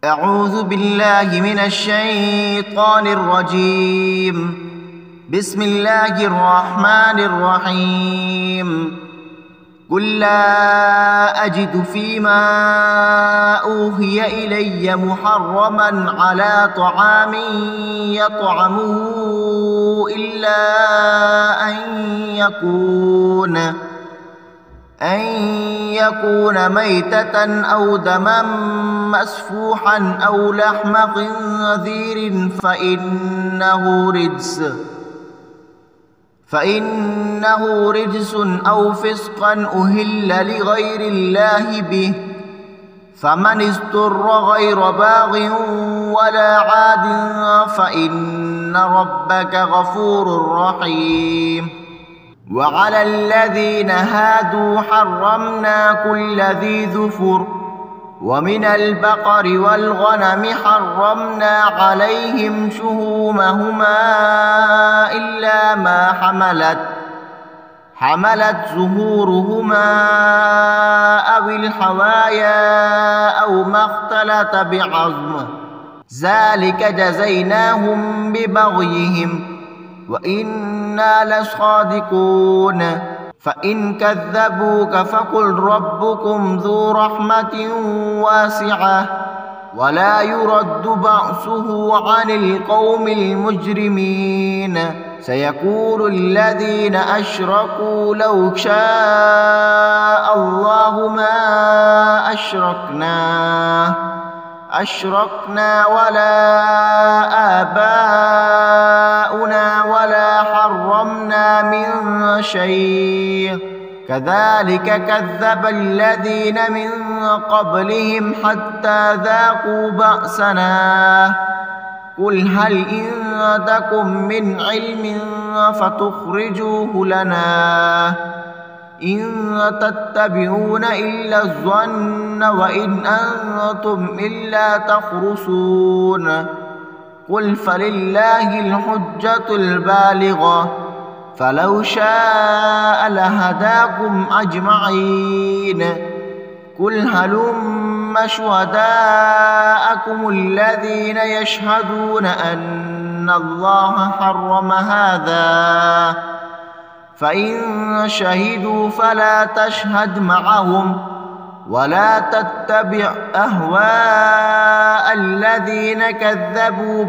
أعوذ بالله من الشيطان الرجيم. بسم الله الرحمن الرحيم. قل لا أجد فيما أوحي إلي محرما على طعام يطعمه إلا أن يكون ميتة أو دما مسفوحا أو لحم خنزير فإنه رجس أو فسقا أهل لغير الله به، فمن اضطر غير باغ ولا عاد فإن ربك غفور رحيم. وعلى الذين هادوا حرمنا كل ذي ظفر، ومن البقر والغنم حرمنا عليهم شهومهما إلا ما حملت ظهورهما أو الحوايا أو ما اختلط بعظم، ذلك جزيناهم ببغيهم وإنا لصادقون. فإن كذبوك فقل ربكم ذو رحمة واسعة ولا يرد بأسه عن القوم المجرمين. سيقول الذين أشركوا لو شاء الله ما أشركنا ولا آباؤنا ولا حرمنا من شيء، كذلك كذب الذين من قبلهم حتى ذاقوا بأسنا. قل هل عندكم من علم فتخرجوه لنا؟ إن تتبعون إلا الظن وإن أنتم إلا تخرصون. قل فلله الحجة البالغة، فلو شاء لهداكم أجمعين. قل هلم شهداءكم الذين يشهدون أن الله حرم هذا، فإن شهدوا فلا تشهد معهم ولا تتبع أهواء الذين كذبوا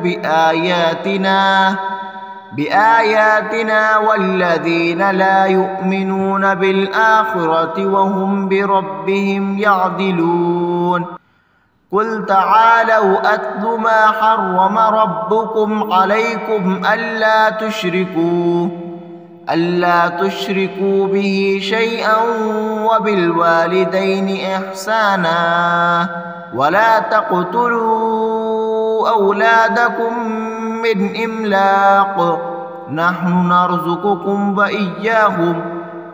بآياتنا والذين لا يؤمنون بالآخرة وهم بربهم يعدلون. قل تعالوا أتل ما حرم ربكم عليكم ألا تشركوا به شيئا وبالوالدين إحسانا ولا تقتلوا أولادكم من إملاق، نحن نرزقكم وإياهم،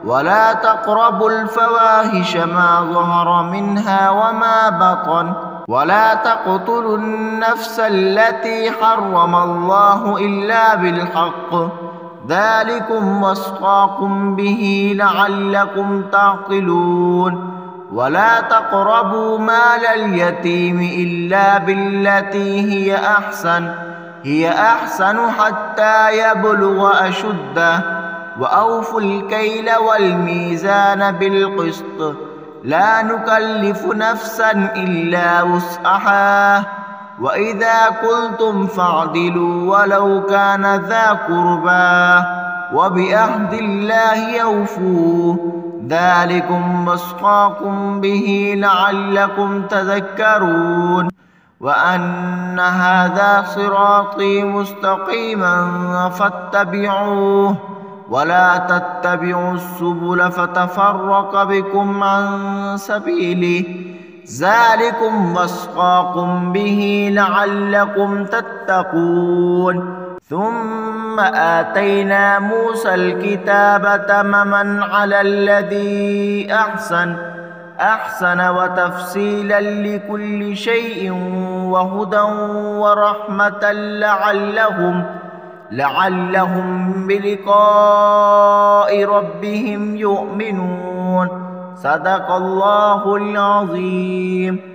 ولا تقربوا الفواحش ما ظهر منها وما بطن، ولا تقتلوا النفس التي حرم الله إلا بالحق، ذلكم وصاكم به لعلكم تعقلون. ولا تقربوا مال اليتيم إلا بالتي هي أحسن حتى يبلغ أشده، وأوفوا الكيل والميزان بالقسط، لا نكلف نفسا إلا وسعها، وإذا قلتم فاعدلوا ولو كان ذا قربى، وبعهد الله أوفوا، ذلكم وصاكم به لعلكم تذكرون. وأن هذا صراطي مستقيما فاتبعوه ولا تتبعوا السبل فتفرق بكم عن سبيله، ذلكم وصاكم به لعلكم تتقون. ثم آتينا موسى الكتاب تماما على الذي أحسن وتفصيلا لكل شيء وهدى ورحمة لعلهم بلقاء ربهم يؤمنون. صدق الله العظيم.